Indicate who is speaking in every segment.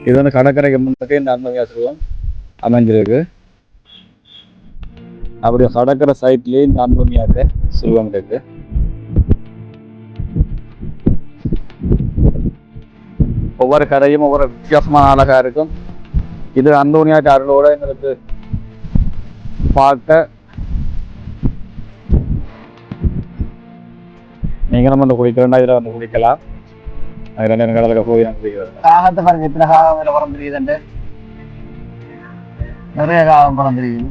Speaker 1: இது வந்து கடற்கரைக்கு முன்னாடி இந்த அந்தோனியார் சிறுவம் அமைஞ்சிருக்கு. அப்படி கடற்கரை சைட்லேயே இந்த அந்தோனியார் சிறுவம் இருக்கு. ஒவ்வொரு கரையும் ஒவ்வொரு வித்தியாசமான அழகா இருக்கும். இது அந்தோனியார் அருளோட எங்களுக்கு பார்க்க நீங்களும் வந்து குளிக்கிறோம்னா இதில் வந்து குளிக்கலாம். அது ரெண்டு கடலுக்கு போய் நான் குளிக்கிறேன்.
Speaker 2: காகத்தை பாருங்க, எத்தனை காகம் இதில் படம் தெரியுதுண்டு, நிறைய காகம் படம் தெரியுது.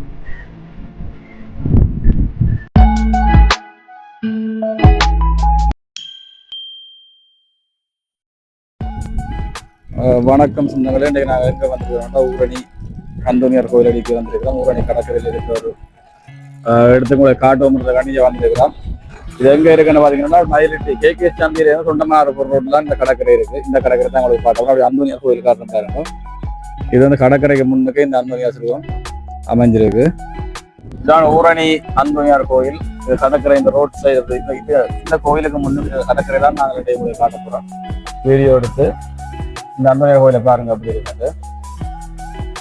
Speaker 1: வணக்கம் சொந்தங்களே, இன்றைக்கு நாங்கள் எங்கே வந்துருக்கோம்னா ஊரணி அந்தோனியார் கோயில் அடிக்க வந்திருக்கிறோம். ஊரணி கடற்கரையில் இருக்கிற ஒரு எடுத்துக்கூட காட்டுவோம்ன்றதுக்காண்டி இங்கே வந்திருக்கிறோம். இது எங்கே இருக்குன்னு பார்த்தீங்கன்னா மயிலிட்டி KK சாந்தியில் சொந்தமாக இருக்கிற ரோட்டில் தான் இந்த கடற்கரை இருக்குது. இந்த கடற்கரை தான் உங்களுக்கு பார்த்தோம்னா அப்படி அந்தோனியார் கோயில் காட்டுறதா இருக்கும். இது வந்து கடற்கரைக்கு முன்னுக்கு இந்த அந்தோனியார் சிறுவம் அமைஞ்சிருக்கு. இதுதான் ஊரணி அந்தோனியார் கோயில். இது கடற்கரை இந்த ரோட் சைடு இந்த கோயிலுக்கு முன்னுக்கு கடற்கரை தான் நாங்கள் இடையே காட்ட போகிறோம். வீடியோ எடுத்து இந்த அந்தோனியார் கோயிலை பாருங்க அப்படி இருக்குது.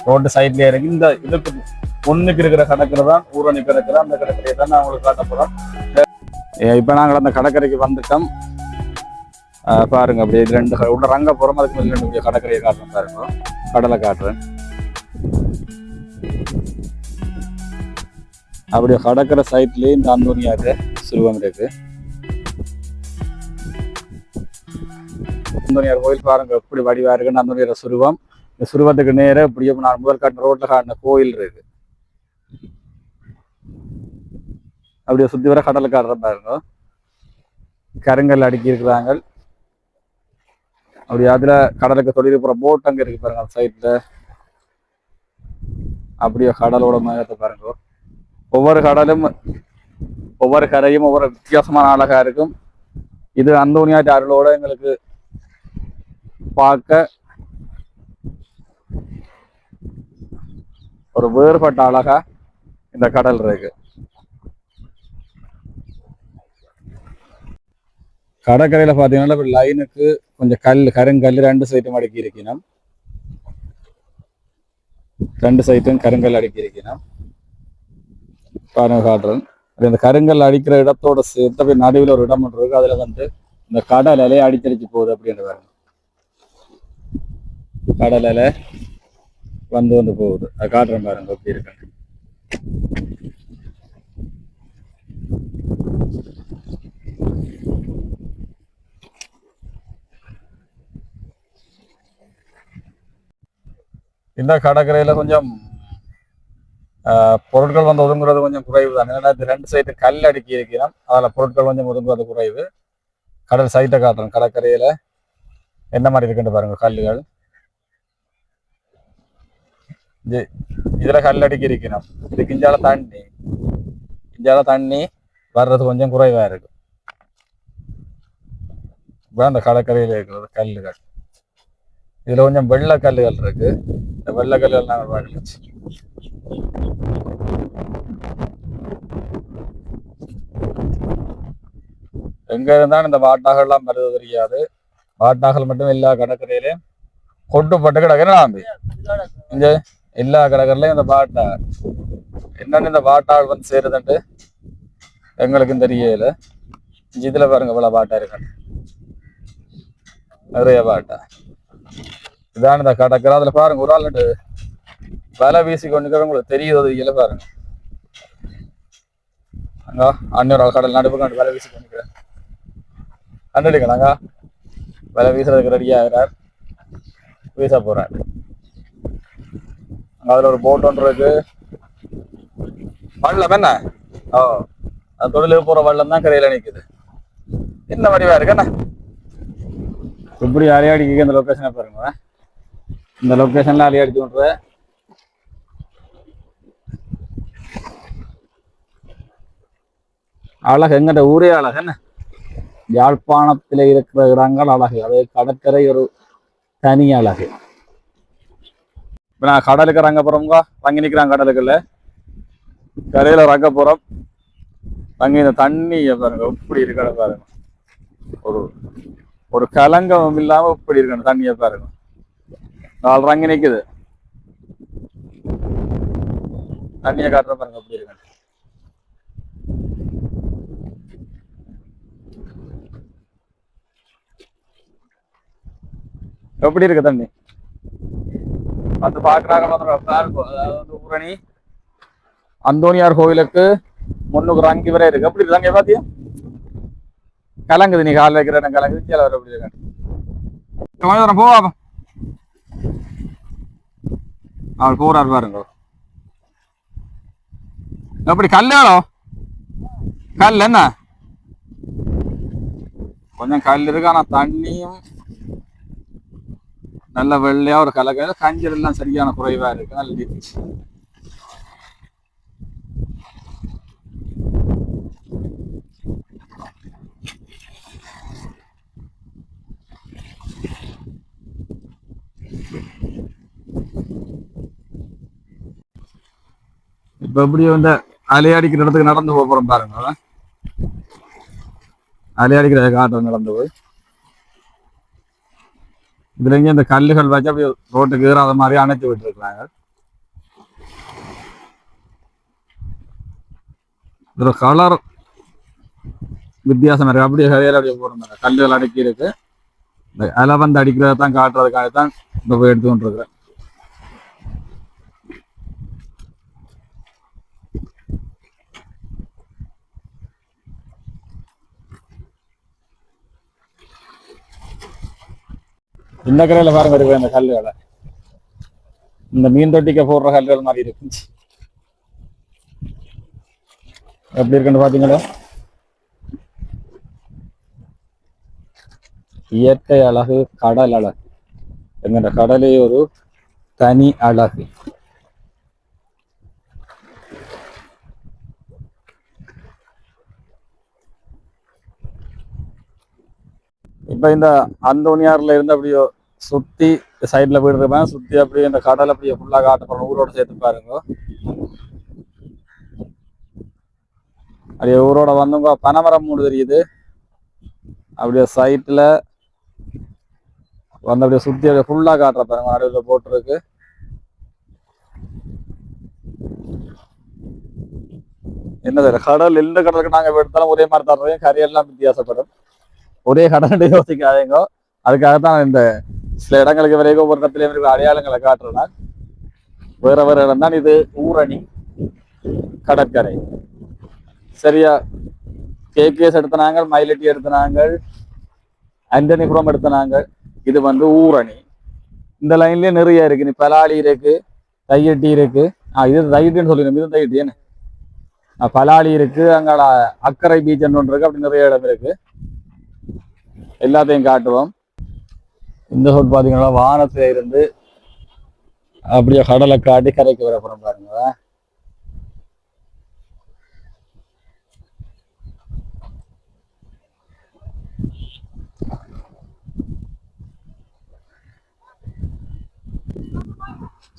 Speaker 1: ரோட்டு சைட்லேயே இருக்கு. இந்த இதுக்கு முன்னுக்கு இருக்கிற கடற்கரை தான் ஊரணி கடற்கரை. அந்த கடற்கரையை தான் நான் உங்களுக்கு காட்ட போகிறோம். இப்போ நாங்கள் அந்த கடற்கரைக்கு வந்துட்டோம். பாருங்க அப்படியே இது ரெண்டு உள்ள ரங்க போகிறோம். அதுக்கு மேலே ரெண்டு கடற்கரையை காட்டுறேன் பாருங்க. கடலை காட்டுறேன். அப்படியே கடற்கரை சைட்லேயே இந்த அந்தோனியார் சிறுவம் இருக்கு. அந்தோனியார் கோயில் பாருங்க எப்படி வடிவா இருக்குன்னு. அந்தோனியார் சிறுவம். இந்த சிறுவத்துக்கு நேரம் இப்படியே நான் முதல் காட்டின ரோட்ல காட்டின கோயில் இருக்கு. அப்படியே சுத்தி வர கடலை காட்டுற பாருங்க. கருங்கல் அடுக்கி இருக்கிறாங்க. அப்படி அதுல கடலுக்கு தொழில் போற போட் அங்க இருக்கு பாருங்க அந்த சைட்ல. அப்படியே கடலோட மேகத்தை பாருங்க. ஒவ்வொரு கடலும் ஒவ்வொரு கரையும் ஒவ்வொரு வித்தியாசமான அழகா இருக்கும். இது அந்தோனியார் அருளோட எங்களுக்கு பார்க்க ஒரு வேறுபட்ட அழகா இந்த கடல் இருக்கு. கடற்கரையில பாத்தீங்கன்னா லைனுக்கு கொஞ்சம் கருங்கல் ரெண்டு சைட்டும் அடுக்கி இருக்கணும். ரெண்டு சைட்டும் கருங்கல் அடுக்கி இருக்கணும். பாருங்க காட்டுறேன். அந்த கருங்கல் அடிக்கிற இடத்தோட சேர்த்து போய் நடுவில் ஒரு இடம் ஒன்று இருக்கு. அதுல வந்து இந்த கடல் அலையை அடித்தடிச்சு போகுது அப்படின்ற பாருங்க. கடல் அலை வந்து வந்து போகுது. அது காட்டுறேன் பாருங்க எப்படி இருக்கு. இந்த கடற்கரையில கொஞ்சம் பொருட்கள் வந்து ஒதுங்குறது கொஞ்சம் குறைவு தான். ஏன்னா ரெண்டு சைடு கல் அடுக்கி இருக்கிறோம். அதில் பொருட்கள் கொஞ்சம் ஒதுங்குறது குறைவு. கடல் சைட்டை காட்டுறோம். கடற்கரையில என்ன மாதிரி இருக்குன்னு பாருங்க. கல்லுகள் இதுல கல் அடுக்கி இருக்கணும். இது கிஞ்சால தண்ணி வர்றது கொஞ்சம் குறைவா இருக்கு. அந்த கடற்கரையில இருக்கிறது கல்லுகள். இதுல கொஞ்சம் வெள்ளை கல்லுகள் இருக்கு. இந்த வெள்ளை கல்லுகள் நாங்கள் பார்க்கலச்சு. எங்க இருந்தாலும் இந்த வாட்டாக எல்லாம் வருது தெரியாது. வாட்டாகல் மட்டும் எல்லா கடற்கரையிலையும் கொட்டுப்பட்டு கிடக்குறான். இங்க எல்லா கடற்கரையிலையும் இந்த வாட்டா என்னன்னு இந்த வாட்டாள் வந்து சேருதுன்ட்டு எங்களுக்கும் தெரியல. இதுல பாருங்க இவ்வளவு வாட்டா இருக்கு. நிறைய வாட்டா. இதான் இந்த கடற்கரை. அதுல பாருங்க ஒரு ஆள் வலை வீசி கொண்டு உங்களுக்கு தெரியுது தெரியல பாருங்க. அங்க அன்னொரு கடல் நடுப்புக்கு வலை வீசி கொண்டு கண்டுடிக்கலாங்க. வலை வீசுறதுக்கு ரெடி ஆகிறார். வீச போறாரு. அங்க அதுல ஒரு போட் ஒன்று இருக்கு. வள்ளம் என்ன அது தொழிலுக்கு போற வள்ளம் தான் கரையில நிக்குது. என்ன வடிவா இருக்கு என்ன இப்படி அலையாடிக்க. இந்த லொக்கேஷனை பாருங்க. இந்த லொக்கேஷன்ல அலையாடிச்சு கொண்டு அழகு. எங்கிட்ட ஊரே அழகு என்ன. யாழ்ப்பாணத்துல இருக்கிற இடங்கள் அழகு. அது கடற்கரை ஒரு தனி அழகு. இப்ப நான் கடலுக்கு இறங்க போறோம்ங்க. தங்கி நிக்கிறாங்க கடலுக்குள்ள. கரையில இறங்க போறோம். தங்கி இந்த தண்ணி பாருங்க எப்படி இருக்க பாருங்க. ஒரு கலங்கம் இல்லாம இப்படி இருக்கணும். தண்ணியை பாருங்க. நாலு ரங்கி நிக்குது. தண்ணியை காட்டுற பாருங்க எப்படி இருக்கு. எப்படி இருக்கு தண்ணி வந்து பாக்குறாங்க. அதாவது வந்து ஊரணி அந்தோனியார் கோவிலுக்கு முன்னுக்கு ரங்கி வரை இருக்கு. எப்படி இருக்காங்க பாத்தியா? கலங்குது. நீ கால் வைக்கிற இடம் கலங்குது. கீழே வர எப்படி இருக்க போவா அவர் போறாரு பாருங்க. எப்படி கல்லுகளோ கல் என்ன கொஞ்சம் கல் இருக்கு. ஆனா தண்ணியும் நல்ல வெள்ளையா ஒரு கலக்க. கஞ்சல் எல்லாம் சரியான குறைவா இருக்கு. நல்ல இருந்துச்சு. இப்ப எப்படி வந்து அலையடிக்கிற இடத்துக்கு நடந்து போறோம் பாருங்க. அலையடிக்கிற காட்டு நடந்து போய் இதுல இங்க இந்த கல்லுகள் வச்சு அப்படியே ரோட்டுக்கு ஏறாத மாதிரி அணைத்து விட்டு இருக்கிறாங்க. இதுல கலர் வித்தியாசம் இருக்கு. அப்படியே கரையில அப்படியே போறாங்க. கல்லுகள் அடுக்கி இருக்கு. இந்த அலை வந்து அடிக்கிறதான் காட்டுறதுக்காகத்தான் இப்ப போய் எடுத்து கொண்டு இருக்கிறேன். இந்த கரையில பாருங்க இருக்கு இந்த கல்லுகளை. இந்த மீன் தொட்டிக்க போடுற கல்லுகள் மாதிரி இருக்கு. எப்படி இருக்குன்னு பாத்தீங்களா? இயற்கை அழகு, கடல் அழகு. எங்கட கடலே ஒரு தனி அழகு. இப்ப இந்த அந்தோனியார்ல இருந்து அப்படியே சுத்தி சைட்ல போயிட்டு இருப்பேன். சுத்தி அப்படியே இந்த கடல் அப்படியே ஃபுல்லா காட்டப்படும். ஊரோட சேர்த்து பாருங்க. அப்படியே ஊரோட வந்தவங்க பனைமரம் மூடு தெரியுது. அப்படியே சைட்ல வந்து அப்படியே சுத்தி அப்படியே ஃபுல்லா காட்டுற பாருங்க. நடுவில் போட்டுருக்கு. என்ன சார் கடல் எந்த கடலுக்கு நாங்க எடுத்தாலும் ஒரே மாதிரி தர்றோம். கரையெல்லாம் வித்தியாசப்படும். ஒரே கடல் யோசிக்காதீங்க. அதுக்காகத்தான் இந்த சில இடங்களுக்கு வரைக்கும் ஒரு இடத்துல இருக்கிற அடையாளங்களை காட்டுறேன். வேற வேற இடம் தான். இது ஊரணி கடற்கரை. சரியா? கேகேஎஸ் எடுத்தனாங்க, மயிலட்டி எடுத்தனாங்க, ஆண்டனிபுரம் எடுத்தனாங்க. இது வந்து ஊரணி. இந்த லைன்லயே நிறைய இருக்கு. நீ பலாளி இருக்கு, தையட்டி இருக்கு. இது தையட்டின்னு சொல்லிடுறேன். இது தையட்டி என்ன பலாளி இருக்கு. அங்காட அக்கரை பீச் ஒன்று இருக்கு. அப்படி நிறைய இடம் இருக்கு. எல்லாத்தையும் காட்டுவோம். இந்த சோட் பாத்தீங்கன்னா வானத்துல இருந்து அப்படியே கடலை காட்டி கரைக்கு வர போறோம் பாருங்க.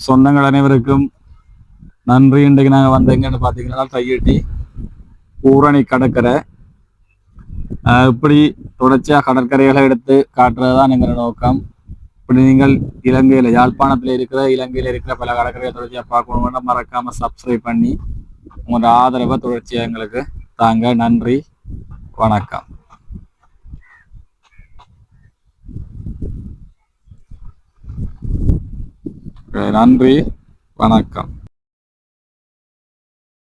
Speaker 1: சொந்தங்கள் அனைவருக்கும் நன்றி. இன்றைக்கு நாங்க வந்து எங்கன்னு பாத்தீங்கன்னா தையட்டி ஊரணி கடற்கரை. இப்படி தொடர்ச்சியா கடற்கரைகளை எடுத்து காட்டுறதுதான் எங்களோட நோக்கம். இப்படி நீங்கள் இலங்கையில யாழ்ப்பாணத்துல இருக்கிற பல கடற்கரையை தொடர்ச்சியா பார்க்கணும்னா மறக்காம சப்ஸ்கிரைப் பண்ணி உங்களோட ஆதரவை தொடர்ச்சியா எங்களுக்கு தாங்க. நன்றி, வணக்கம். நன்றி, வணக்கம்.